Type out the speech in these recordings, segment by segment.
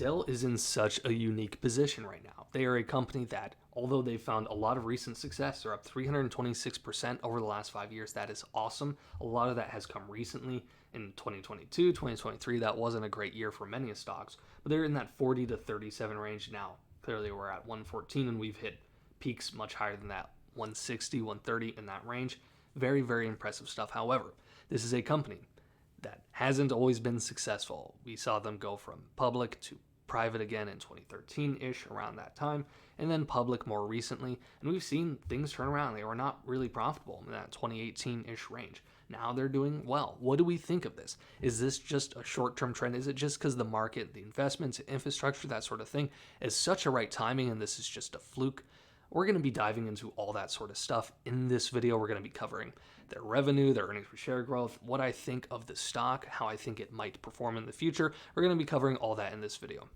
Dell is in such a unique position right now. They are a company that, although they've found a lot of recent success, they're up 326% over the last 5 years. That is awesome. A lot of that has come recently in 2022, 2023. That wasn't a great year for many stocks, but they're in that 40 to 37 range now. Clearly, we're at 114, and we've hit peaks much higher than that, 160, 130 in that range. Very, very impressive stuff. However, this is a company that hasn't always been successful. We saw them go from public to private again in 2013-ish, around that time, and then public more recently, and we've seen things turn around. They were not really profitable in that 2018-ish range. Now they're doing well. What do we think of this? Is this just a short-term trend? Is it just because the market, the investments, infrastructure, that sort of thing is such a right timing and this is just a fluke? We're going to be diving into all that sort of stuff in this video. We're going to be covering their revenue, their earnings per share growth, what I think of the stock, how I think it might perform in the future. We're going to be covering all that in this video.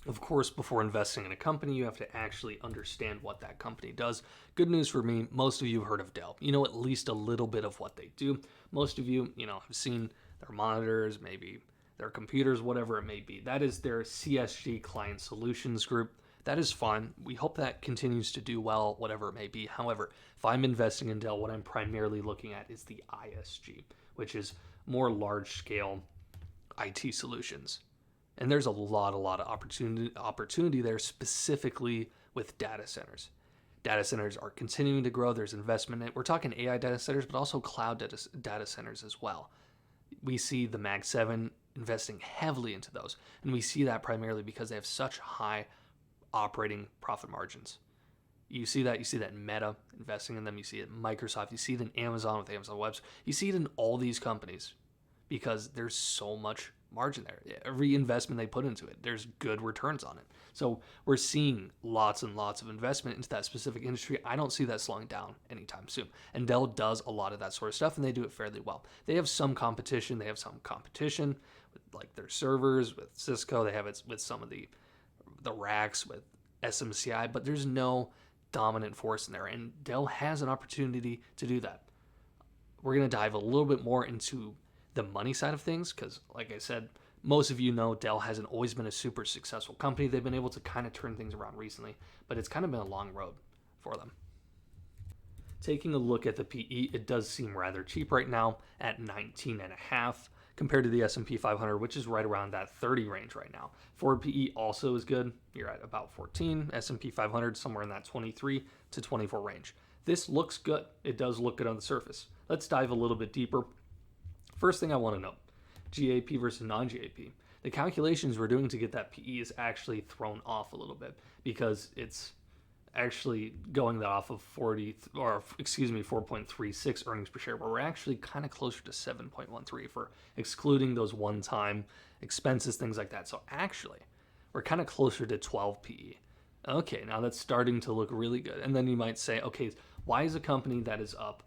Of course, before investing in a company, you have to actually understand what that company does. Good news for me, most of you have heard of Dell. You know at least a little bit of what they do. Most of you, have seen their monitors, maybe their computers, whatever it may be. That is their CSG Client Solutions Group. That is fine. We hope that continues to do well, whatever it may be. However, if I'm investing in Dell, what I'm primarily looking at is the ISG, which is more large-scale IT solutions. And there's a lot of opportunity there, specifically with data centers. Data centers are continuing to grow. There's investment in it. We're talking AI data centers, but also cloud data centers as well. We see the Mag 7 investing heavily into those. And we see that primarily because they have such high operating profit margins. You see that in Meta investing in them. You see it in Microsoft. You see it in Amazon with Amazon Web. You see it in all these companies because there's so much margin there. Every investment they put into it, there's good returns on it. So we're seeing lots and lots of investment into that specific industry. I don't see that slowing down anytime soon. And Dell does a lot of that sort of stuff, and they do it fairly well. They have some competition. With like their servers, with Cisco. They have it with some of the racks with SMCI, but there's no dominant force in there, and Dell has an opportunity to do that. We're going to dive a little bit more into the money side of things because, like I said, most of you know Dell hasn't always been a super successful company. They've been able to kind of turn things around recently, but it's kind of been a long road for them. Taking a look at the PE, it does seem rather cheap right now at 19.5 compared to the S&P 500, which is right around that 30 range right now. Forward PE also is good. You're at about 14. S&P 500 somewhere in that 23 to 24 range. This looks good. It does look good on the surface. Let's dive a little bit deeper. First thing I want to know, GAAP versus non-GAAP. The calculations we're doing to get that PE is actually thrown off a little bit because it's actually going that off of 4.36 earnings per share, where we're actually kind of closer to 7.13 for excluding those one-time expenses, things like that. So actually, we're kind of closer to 12 PE. Okay, now that's starting to look really good. And then you might say, okay, why is a company that is up,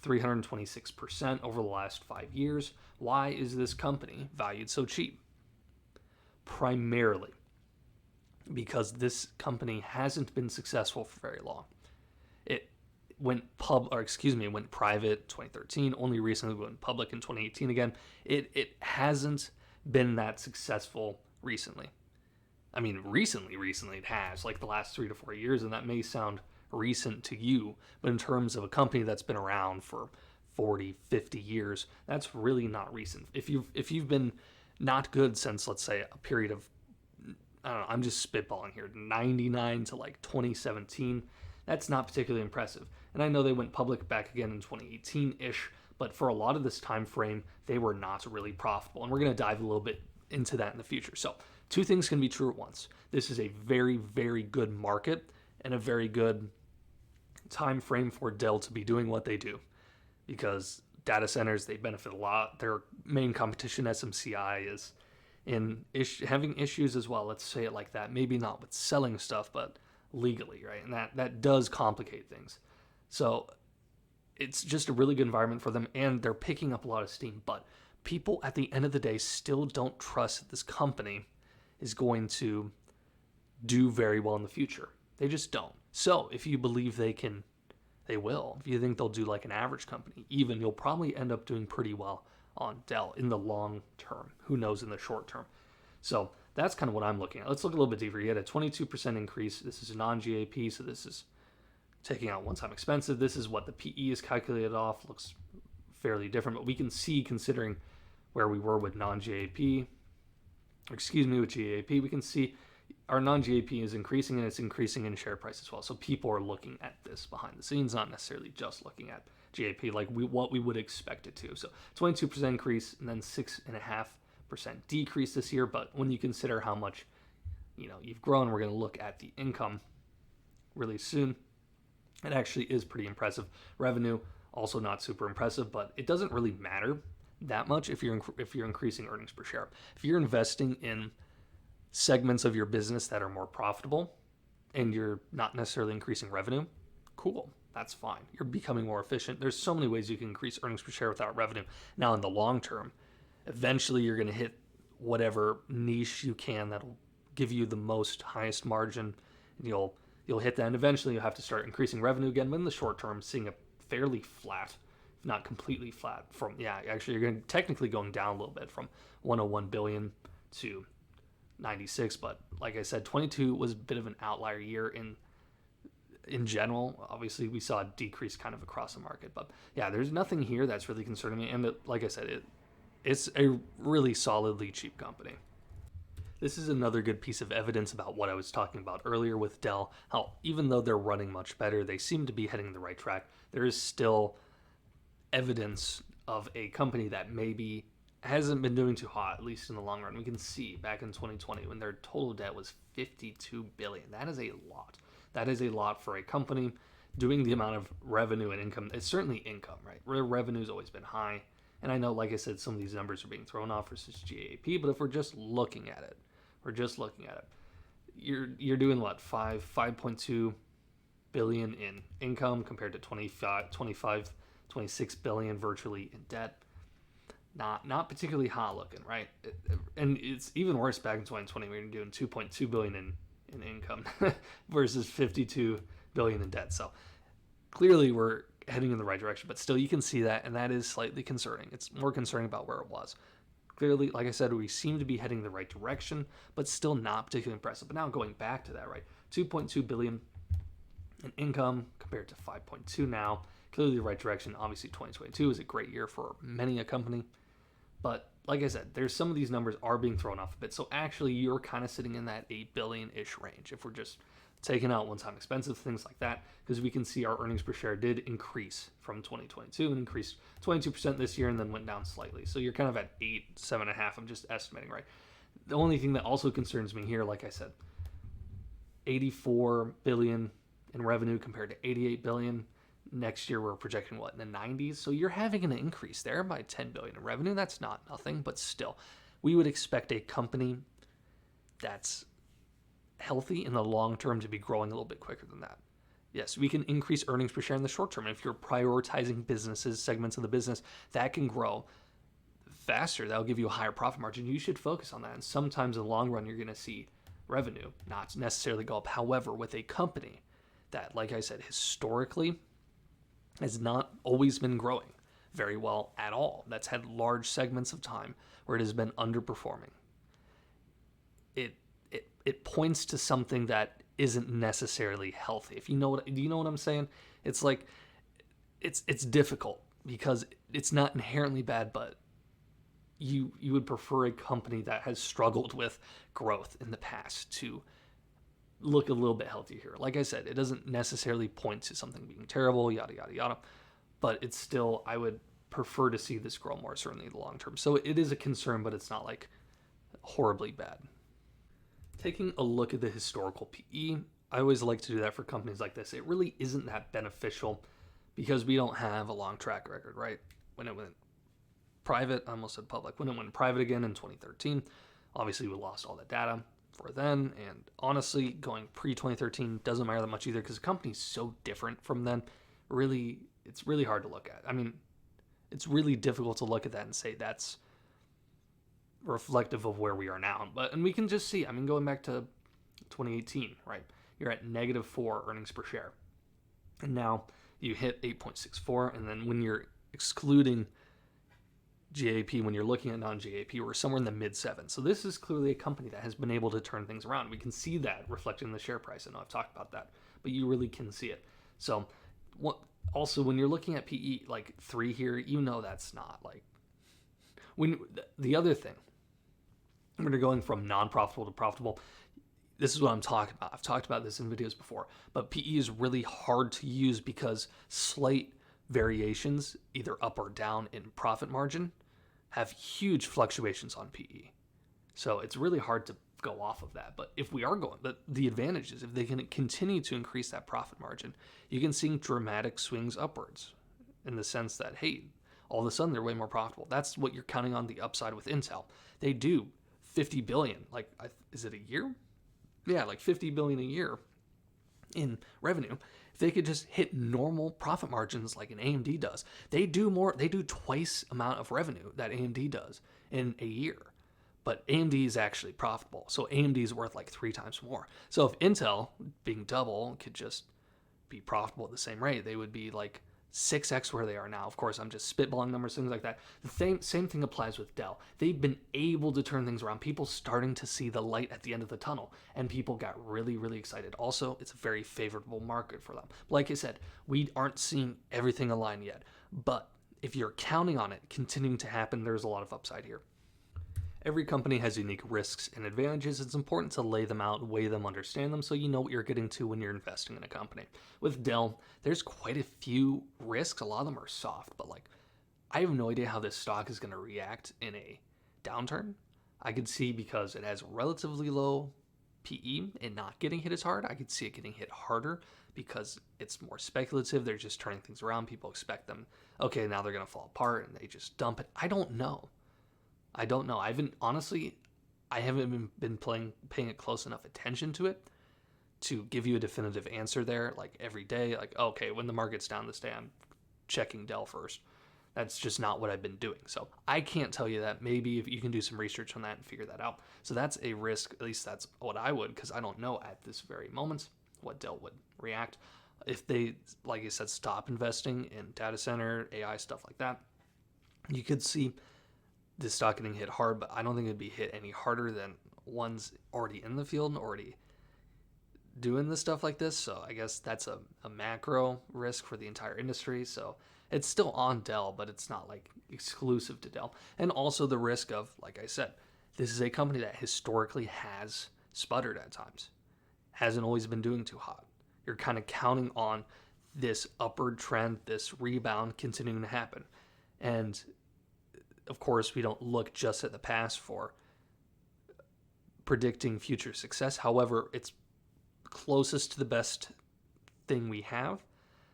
326% over the last 5 years, why is this company valued so cheap? Primarily because this company hasn't been successful for very long. It went private 2013, only recently went public in 2018 again. It hasn't been that successful recently. I mean, recently it has, like the last 3 to 4 years, and that may sound recent to you, but in terms of a company that's been around for 40, 50 years, that's really not recent. If you've been not good since, let's say, a period of, I don't know, I'm just spitballing here, 99 to like 2017, that's not particularly impressive. And I know they went public back again in 2018-ish, but for a lot of this time frame, they were not really profitable. And we're going to dive a little bit into that in the future. So 2 things can be true at once. This is a very, very good market and a very good time frame for Dell to be doing what they do, because data centers, they benefit a lot. Their main competition, SMCI, is having issues as well. Let's say it like that. Maybe not with selling stuff, but legally, right? And that does complicate things. So it's just a really good environment for them, and they're picking up a lot of steam. But people at the end of the day still don't trust that this company is going to do very well in the future. They just don't. So if you believe they will. If you think they'll do like an average company, even, you'll probably end up doing pretty well on Dell in the long term. Who knows in the short term? So that's kind of what I'm looking at. Let's look a little bit deeper. You had a 22% increase. This is non-GAAP, so this is taking out one-time expensive. This is what the PE is calculated off. Looks fairly different, but we can see, considering where we were with non-GAAP, with GAAP, we can see our non-GAAP is increasing, and it's increasing in share price as well. So people are looking at this behind the scenes, not necessarily just looking at GAAP like what we would expect it to. So 22% increase and then 6.5% decrease this year. But when you consider how much you've grown, we're going to look at the income really soon. It actually is pretty impressive. Revenue also not super impressive, but it doesn't really matter that much if you're increasing earnings per share. If you're investing in segments of your business that are more profitable and you're not necessarily increasing revenue, cool, that's fine. You're becoming more efficient. There's so many ways you can increase earnings per share without revenue. Now, in the long term, eventually you're going to hit whatever niche you can that'll give you the highest margin, and you'll hit that, and eventually you'll have to start increasing revenue again. But in the short term, seeing a fairly flat, if not completely flat, actually you're technically going down a little bit from 101 billion to 96, but like I said, 22 was a bit of an outlier year in general. Obviously, we saw a decrease kind of across the market, but yeah, there's nothing here that's really concerning me. And like I said, it's a really solidly cheap company. This is another good piece of evidence about what I was talking about earlier with Dell, how even though they're running much better, they seem to be heading the right track. There is still evidence of a company that maybe hasn't been doing too hot, at least in the long run. We can see back in 2020 when their total debt was $52 billion. That is a lot. That is a lot for a company doing the amount of revenue and income. It's certainly income, right? Revenue's always been high. And I know, like I said, some of these numbers are being thrown off versus GAAP, but if we're just looking at it, you're doing what, 5.2 billion in income compared to 26 billion virtually in debt. Not particularly hot looking, right? And it's even worse back in 2020 when you're doing 2.2 billion in income versus 52 billion in debt. So clearly we're heading in the right direction, but still you can see that, and that is slightly concerning. It's more concerning about where it was. Clearly, like I said, we seem to be heading the right direction, but still not particularly impressive. But now going back to that, right? 2.2 billion in income compared to 5.2 now. Clearly the right direction. Obviously 2022 is a great year for many a company. But like I said, there's some of these numbers are being thrown off a bit. So actually you're kind of sitting in that 8 billion-ish range if we're just taking out one-time expensive things like that, because we can see our earnings per share did increase from 2022 and increased 22% this year and then went down slightly. So you're kind of at 7.5. I'm just estimating, right? The only thing that also concerns me here, like I said, 84 billion in revenue compared to 88 billion. Next year, we're projecting in the 90s. So you're having an increase there by 10 billion in revenue. That's not nothing, but still, we would expect a company that's healthy in the long term to be growing a little bit quicker than that. Yes, we can increase earnings per share in the short term. If you're prioritizing businesses, segments of the business that can grow faster, that'll give you a higher profit margin. You should focus on that. And sometimes in the long run, you're going to see revenue not necessarily go up. However, with a company that, like I said, historically has not always been growing very well at all, that's had large segments of time where it has been underperforming, it points to something that isn't necessarily healthy. Do you know what I'm saying? It's like it's difficult because it's not inherently bad, but you would prefer a company that has struggled with growth in the past to look a little bit healthier here. Like I said, it doesn't necessarily point to something being terrible, yada yada yada, but it's still, I would prefer to see this grow more, certainly in the long term. So it is a concern, but it's not like horribly bad. Taking a look at the historical PE, I always like to do that for companies like this. It really isn't that beneficial because we don't have a long track record, right? When it went private, I almost said public, when it went private again in 2013, obviously we lost all that data for then, and honestly, going pre-2013 doesn't matter that much either because the company's so different from then. Really, it's really hard to look at. I mean, it's really difficult to look at that and say that's reflective of where we are now. And we can just see, going back to 2018, right? You're at -4 earnings per share. And now you hit 8.64. And then when you're excluding GAAP, when you're looking at non-GAAP, we're somewhere in the mid sevens. So this is clearly a company that has been able to turn things around. We can see that reflected in the share price. I know I've talked about that, but you really can see it. So also, when you're looking at PE like 3 here, you know that's not like when the other thing when you're going from non-profitable to profitable. This is what I'm talking about. I've talked about this in videos before, but PE is really hard to use because slight variations, either up or down in profit margin, have huge fluctuations on PE. So it's really hard to go off of that. But if we are going, but the advantage is if they can continue to increase that profit margin, you can see dramatic swings upwards in the sense that, hey, all of a sudden they're way more profitable. That's what you're counting on the upside with Intel. They do 50 billion, like, is it a year? Yeah, like 50 billion a year in revenue. If they could just hit normal profit margins like an AMD does, they do twice amount of revenue that AMD does in a year. But AMD is actually profitable. So AMD is worth like 3 times more. So if Intel, being double, could just be profitable at the same rate, they would be like 6x where they are now. Of course, I'm just spitballing numbers, things like that. The same thing applies with Dell. They've been able to turn things around. People starting to see the light at the end of the tunnel, and people got really, really excited. Also, it's a very favorable market for them. Like I said, we aren't seeing everything align yet, but if you're counting on it continuing to happen, there's a lot of upside here. Every company has unique risks and advantages. It's important to lay them out, weigh them, understand them, so you know what you're getting to when you're investing in a company. With Dell, there's quite a few risks. A lot of them are soft, but like, I have no idea how this stock is going to react in a downturn. I could see, because it has relatively low PE and not getting hit as hard, I could see it getting hit harder because it's more speculative. They're just turning things around. People expect them, okay, now they're going to fall apart, and they just dump it. I don't know. I haven't been paying it close enough attention to it to give you a definitive answer there. Like every day, like, okay, when the market's down this day, I'm checking Dell first. That's just not what I've been doing. So I can't tell you that. Maybe if you can do some research on that and figure that out. So that's a risk. At least that's what I would, because I don't know at this very moment what Dell would react. If they, like I said, stop investing in data center, AI, stuff like that, you could see this stock getting hit hard, but I don't think it'd be hit any harder than ones already in the field and already doing the stuff like this. So I guess that's a macro risk for the entire industry. So it's still on Dell, but it's not like exclusive to Dell. And also the risk of, like I said, this is a company that historically has sputtered at times, hasn't always been doing too hot. You're kind of counting on this upward trend, this rebound continuing to happen. And of course, we don't look just at the past for predicting future success. However, it's closest to the best thing we have.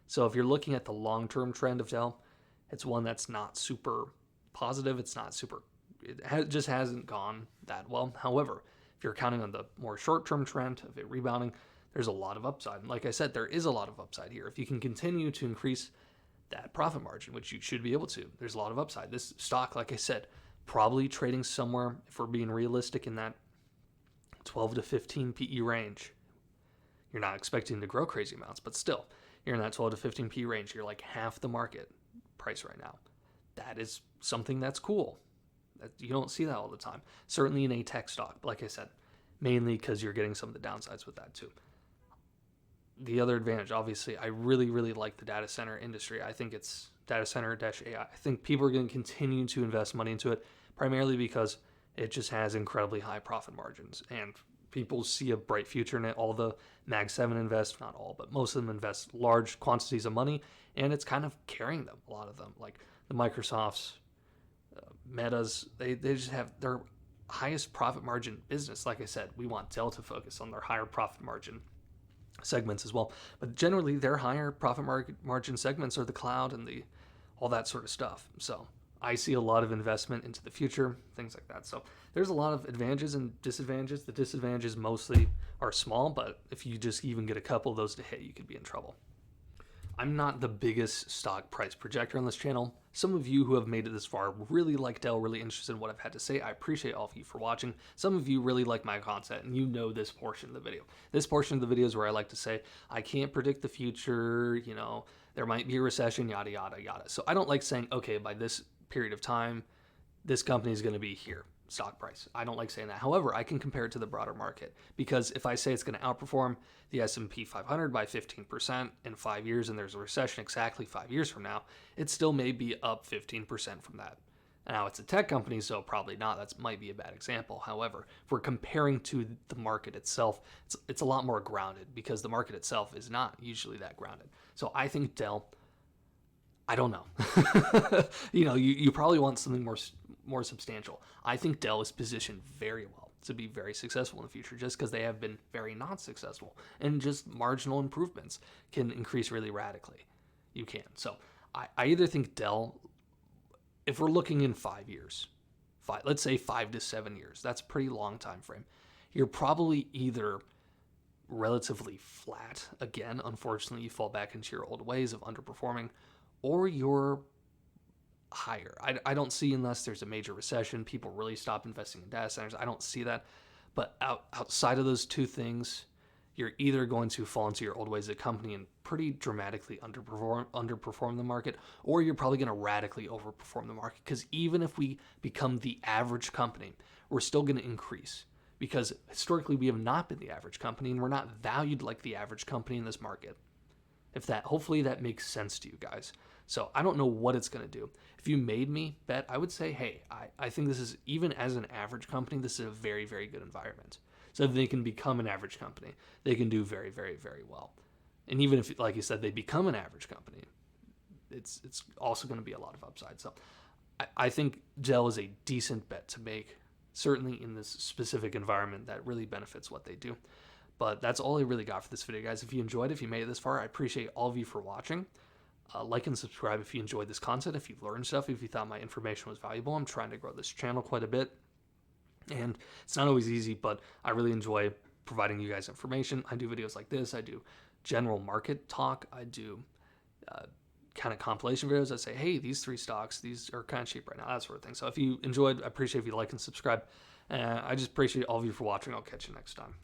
So if you're looking at the long-term trend of Dell, it's one that's not super positive. It's not super, just hasn't gone that well. However, if you're counting on the more short-term trend of it rebounding, there's a lot of upside. And like I said, there is a lot of upside here. If you can continue to increase that profit margin, which you should be able to, there's a lot of upside. This stock, like I said, probably trading somewhere, if we're being realistic, in that 12 to 15 PE range. You're not expecting to grow crazy amounts, but still, you're in that 12 to 15 PE range. You're like half the market price right now. That is something that's cool. You don't see that all the time. Certainly in a tech stock, but like I said, mainly because you're getting some of the downsides with that too. The other advantage, obviously, I really, really like the data center industry. I think it's data center-AI. I think people are going to continue to invest money into it, primarily because it just has incredibly high profit margins, and people see a bright future in it. All the Mag 7 invest, not all, but most of them invest large quantities of money, and it's kind of carrying them, a lot of them. Like the Microsofts, Metas, they just have their highest profit margin business. Like I said, we want Dell to focus on their higher profit margin segments as well, but generally their higher profit margin segments are the cloud and all that sort of stuff. So I see a lot of investment into the future, things like that. So there's a lot of advantages and disadvantages. The disadvantages mostly are small, but if you just even get a couple of those to hit, you could be in trouble. I'm not the biggest stock price projector on this channel. Some of you who have made it this far really like Dell, really interested in what I've had to say. I appreciate all of you for watching. Some of you really like my content, and you know this portion of the video. This portion of the video is where I like to say, I can't predict the future, there might be a recession, yada, yada, yada. So I don't like saying, okay, by this period of time, this company is going to be here, stock price. I don't like saying that. However, I can compare it to the broader market, because if I say it's going to outperform the S&P 500 by 15% in 5 years, and there's a recession exactly 5 years from now, it still may be up 15% from that. Now, it's a tech company, so probably not. That might be a bad example. However, if we're comparing to the market itself, it's a lot more grounded, because the market itself is not usually that grounded. So I think Dell, I don't know. You probably want something more substantial. I think Dell is positioned very well to be very successful in the future, just because they have been very not successful, and just marginal improvements can increase really radically. You can. So I either think Dell, if we're looking in 5 years, let's say 5 to 7 years, that's a pretty long time frame. You're probably either relatively flat again, unfortunately you fall back into your old ways of underperforming, or you're higher. I don't see, unless there's a major recession, people really stop investing in data centers. I don't see that. But outside of those two things, you're either going to fall into your old ways as a company and pretty dramatically underperform the market, or you're probably going to radically overperform the market. Because even if we become the average company, we're still going to increase, because historically we have not been the average company, and we're not valued like the average company in this market. Hopefully that makes sense to you guys. So I don't know what it's going to do. If you made me bet, I would say, hey, I think this is, even as an average company, this is a very, very good environment. So if they can become an average company, they can do very, very, very well. And even if, like you said, they become an average company, it's also going to be a lot of upside. So I think Dell is a decent bet to make, certainly in this specific environment that really benefits what they do. But that's all I really got for this video, guys. If you enjoyed it, if you made it this far, I appreciate all of you for watching. Like and subscribe if you enjoyed this content, if you learned stuff, if you thought my information was valuable. I'm trying to grow this channel quite a bit, and it's not always easy, but I really enjoy providing you guys information. I do videos like this. I do general market talk. I do kind of compilation videos. I say, hey, these 3 stocks, these are kind of cheap right now, that sort of thing. So if you enjoyed, I appreciate if you like and subscribe. I just appreciate all of you for watching. I'll catch you next time.